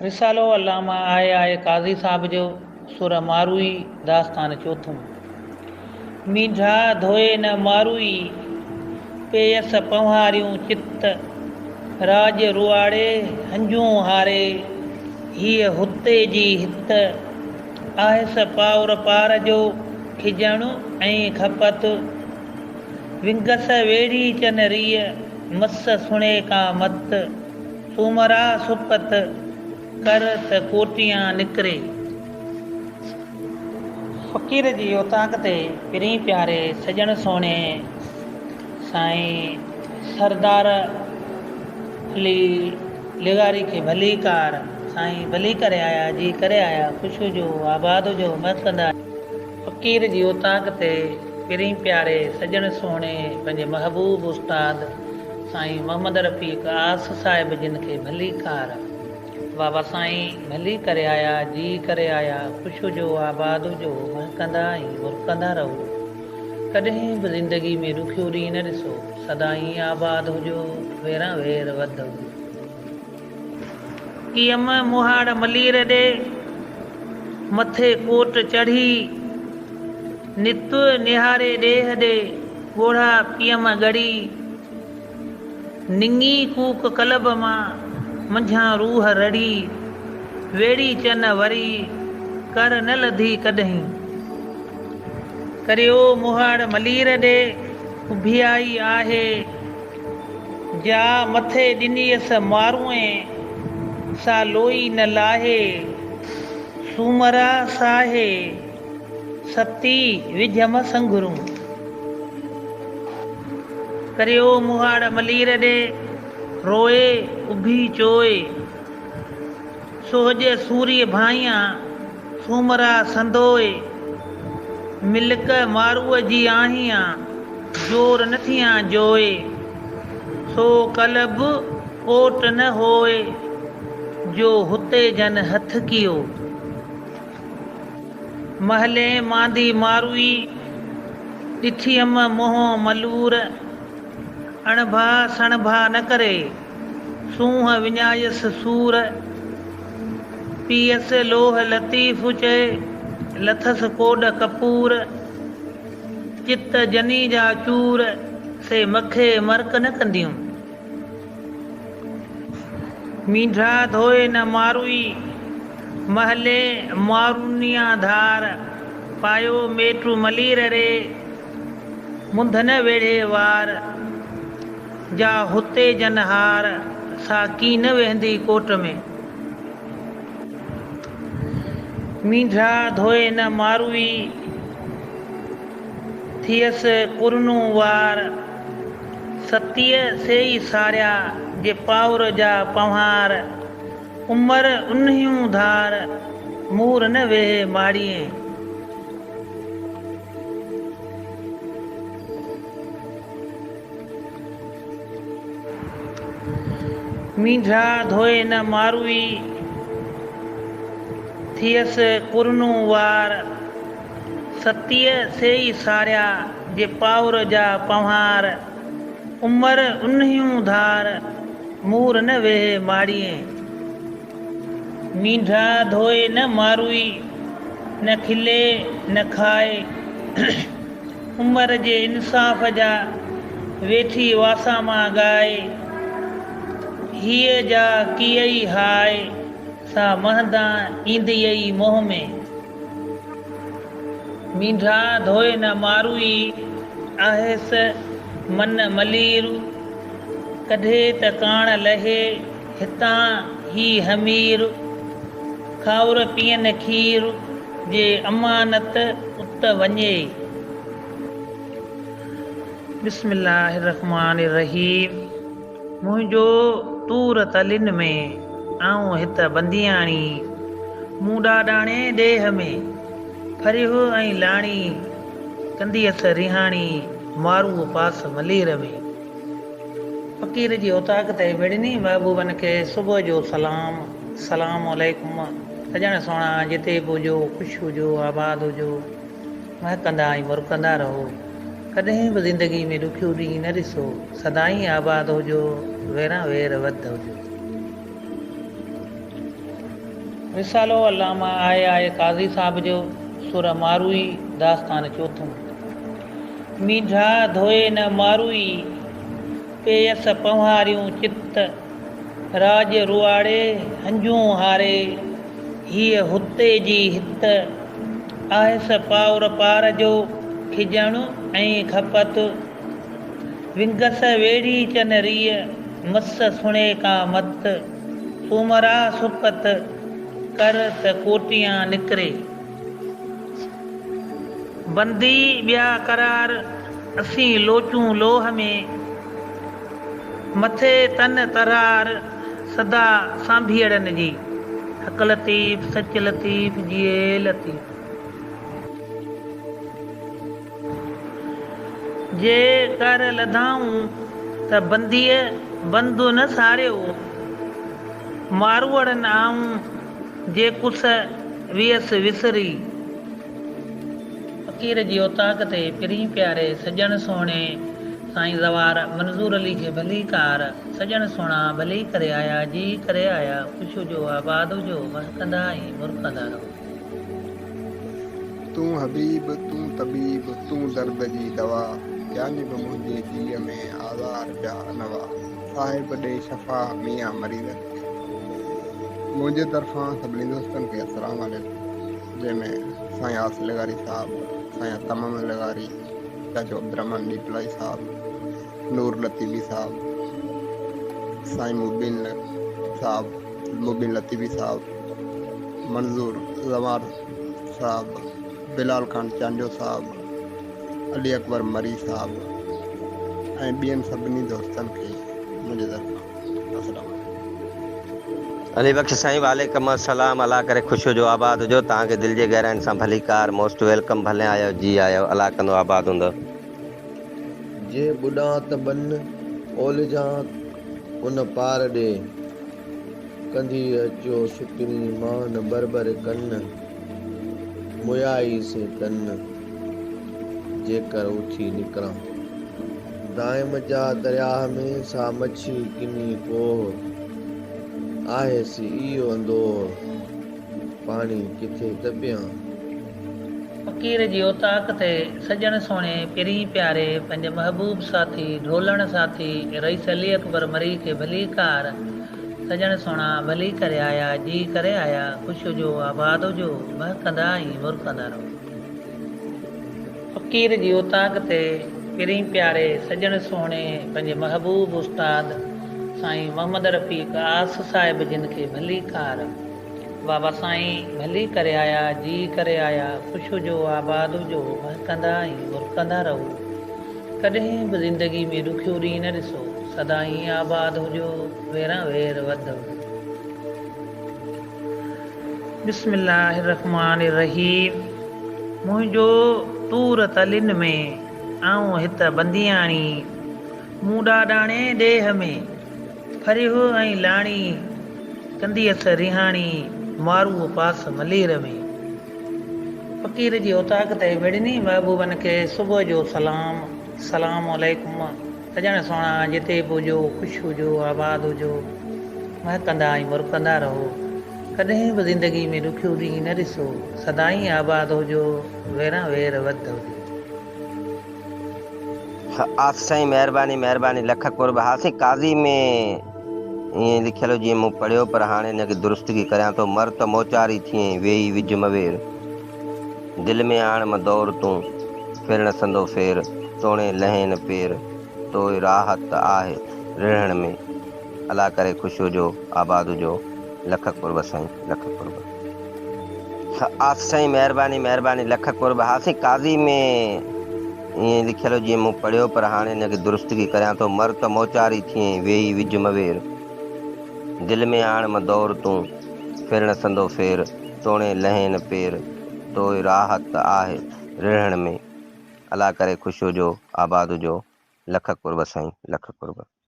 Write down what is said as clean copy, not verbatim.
रिसालो अल्लामा आए काज़ी साहब जो सुर मारूई दास्तान चौथों। मींढा धोए न मारूई पेयस पंहारियूं चित राज रुआड़े हंजूं हारे हीअ हुते जी हित आहेस पाउर पार जो खिजण ऐं खपत विंगस वेड़ी चनरीअ मस सुणे का मत सूमरा सुपत कर त कोटियां निकिरे। फ़क़ीर जी औताक ते पिरी प्यारे सजण सोने साईं सरदार अली लिगारी के भली कार साईं भली करे आया जी करे आया ख़ुशि जो आबाद जो मस्तंदा। फ़क़ीर जी औताक ते पिरी प्यारे सजण सोने पंहिंजे महबूब उस्ताद साईं मोहम्मद रफ़ीक आस साहिब जिन खे भली कार बाबा साईं भली करे आया जी करे आया ख़ुशि जो आबाद जो महकंदा ऐं मुरकंदा रहो। कॾहिं बि ज़िंदगी में ॾुखियो ॾींहुं न ॾिसो सदाईं आबाद हुजो वेरा वेर वध हुजो। कीअम मुहाड़ मलीर ॾे मथे कोट चढ़ी नित निहारे ॾेह ॾे ॻोढ़ा पीअम गड़ी निंगी कूक कलब मां मंझां रूह रड़ी वेड़ी चन वरी कर न लधी कॾहिं करियो मुहाड़ मलीर ॾे उभियाई आहे जा मथे ॾिनीअस मारूए सा लोई न लाहे सूमरा साहे सती विझम संघरूं। करियो मुहाड़ मलीर ॾे रोए उभी चोए सोज सूर्य भाइयां सूमरा संदोए मिल्क मारूअ जी आहियां जोर नथियां जोए सो कलब ओट न होए जो हुते जन हथ कियो महले मांदी मारूई ॾिठियम मोह मलूर अणभा सणभा न करे सूंह विञायस सूर पीयस लोह लतीफ़ चए लथस कोड कपूर चित जनी जा चूर से मखे मर्क न कंदियूं। मींढा धोए न मारूई महले मारूनिया धार पायो मेटू मलीर रे मुंध न वेढ़े वार जा हुते जनहार सा की न वेंदी कोट में। मींढा धोए न मारूई थियस कुरनू वार सतीअ सेई सारिया जे पाउर जा पंहार उमर उन्हियूं धार मूर न वेहे माड़िए। मींढा धोए न मारूई थियस कुरनू वार सतीअ सेई सारिया जे पाउर जा पंहार उमर उन्हियूं धार मूर न वेहे माड़िए। मींढा धोए न मारूई न खिले न खाए उमर जे इंसाफ़ जा वेठी वासा मां गाए हीअ जा कीअई हाय सा महदा ईंदियई मोह में। मींढा धोए न मारूई आहेस मन मलीर कढे त काण लहे हितां ही हमीर खाउर पीअन खीर जे अमानत उत वञे। बिस्मिल्लाहिर्रहमानिर्रहीम। मुंहिंजो तूर तलिन में आऊं हित बंदियाणी मूं ॾाॾाणे ॾेह में फरियो ऐं लाणी कंदीअस रिहाणी मारू पास मलीर में। फ़क़ीर जी औताक ते विड़नी महबूबन खे सुबुह जो सलाम सलाम अलैकुम। सजण सोणा जिते बि हुजो ख़ुशि हुजो आबाद हुजो महकंदा ऐं मुरकंदा रहो। कॾहिं बि ज़िंदगी में ॾुखियो ॾींहुं न ॾिसो सदाईं आबाद हुजो वेरा वेर वध हुजो। रिसालो अल्लामा आए काज़ी साहब जो सुर मारूई दास्तान चौथों। मीठा धोए न मारूई पेयस पंहारियूं चित राज रुआड़े हंजूं हारे हीअ हुते जी हित आहेस पाउर पार जो खिजण ऐं खपत विंगस वेड़ी चनरीअ मस सुणे का मत सूमरा सुपत कर त कोटियां निकिरे बंदी ॿिया करार असीं लोचूं लोह में मथे तन तरार सदा सांभीअड़नि जी हक़ लतीफ़ सच लतीफ़ जिए लतीफ़। जे कर लधाऊं त बंदीअ बंदु न सारियो मारूअड़नि आऊं जे कुस वियस विसरी फ़क़ीर जी औताक ते पिरी प्यारे सजण सोणे साईं ज़वार मंज़ूर अली खे भली कार सजण सोणा भली करे आया जी करे आया ख़ुश हुजो आबाद हुजो महकंदा ऐं मुरकंदा रहो। तूं हबीब तूं तबीब तूं दर्द जी दवा जानिब मुंहिंजे दिलि में आज़ार जा नवा साहिब ॾे शफ़ा मियां मरीज़नि खे। मुंहिंजे तरफ़ां सभिनी दोस्तनि खे अस्सलाम वालेकुम, जंहिंमें साईं आसिल लगारी साहब, साईं तमाम लगारी, चाचो अब्दुर्रहमान नीपलाई साहब, नूर लतीफ़ी साहब, साईं मुबीन लतीफ़ी साहब, मंजूर ज़वार साहब, बिलाल खान चांडियो साहब, अली अकबर मरी साहब ऐं ॿियनि सभिनी दोस्तनि खे मुंहिंजे तरफ़ां अस्सलाम वालेकुम। अली बख्श साईं वालेकुम अस्सलाम। अला करे ख़ुश हुजो आबाद हुजो तव्हांखे दिलि जे गहराइनि सां भली कार मोस्ट वेलकम भले आयो जी आयो अला कंदो आबाद हूंदो। जे बुॾा त बन ओलझां उन पार ॾे कंदी अचो शुक्री मान बरबर कन मुयाई से तन जेकर उठी निकिरां दाइम जा दरियाह में सा मच्छी किनी पोह आहे सी इहो अंदोर पाणी किथे दॿियां। फ़क़ीर जी औताक ते सजण सोणे पिरी प्यारे पंहिंजे महबूब साथी ढोलण साथी रईस अली अकबर मरी खे भली कार सजण सोणा भली करे आया जी करे आया ख़ुश हुजो आबाद हुजो महकंदा ऐं मुरकंदा रहो। फ़क़ीर जी औताक ते पिरी प्यारे सजण सोणे पंहिंजे महबूब उस्ताद साईं मोहम्मद रफ़ीक आस साहिब जिन खे भली कार बाबा साईं भली करे आया जी करे आया ख़ुश हुजो आबाद हुजो महकंदा ऐं मुरकंदा रहो। कॾहिं बि ज़िंदगी में ॾुखियो ॾींहुं न ॾिसो सदा ई आबाद हुजो वेरा वेर वधो। बिस्मिल्लाहिर रहमानिर रहीम। मुंहिंजो तूर तलिन में आऊं हित बंदियाणी मूं ॾाॾाणे ॾेह में फरियो ऐं लाणी कंदीअसि रिहाणी मारू पास मलीर में। फ़क़ीर जी औताक ते ॿिड़िनी महबूबनि खे सुबुह जो सलाम सलाम अलैकुम। सजण सोणा जिते बि हुजो ख़ुशि हुजो आबाद हुजो महकंदा ऐं मुरकंदा रहो। कॾहिं बि ज़िंदगी में ॾुखियो ॾींहुं न ॾिसो सदा ई आबाद हुजो वेरा वेर वधो। आप साईं महिरबानी महिरबानी लख कुर्ब हासी काज़ी में ईअं लिखियलु जीअं मूं पढ़ियो पर हाणे हिनखे दुरुस्तगी करियां थो। मर त मोचारी थिए वेही विझ मवेर दिलि में आण मदौर तूं फिरण संदो फेर तोणे लहे न पेर तोए राहत आहे रिढ़ण में अला करे ख़ुशि हुजो आबाद हुजो लख कुर्ब साईं लख कुर्ब। आप साईं महिरबानी महिरबानी लख कुर्ब हासी काज़ी में ईअं लिखियलु जीअं मूं पढ़ियो पर हाणे हिनखे दुरुस्तगी करियां थो। मर त मोचारी थिए वेही विझ मवेर दिलि में आण मदौर तूं फिरण संदो फेर तोणे लहे न पेर तोए राहत आहे रिढ़ण में अला करे ख़ुशि हुजो आबाद हुजो लख कुर्ब साईं लख कुर्ब।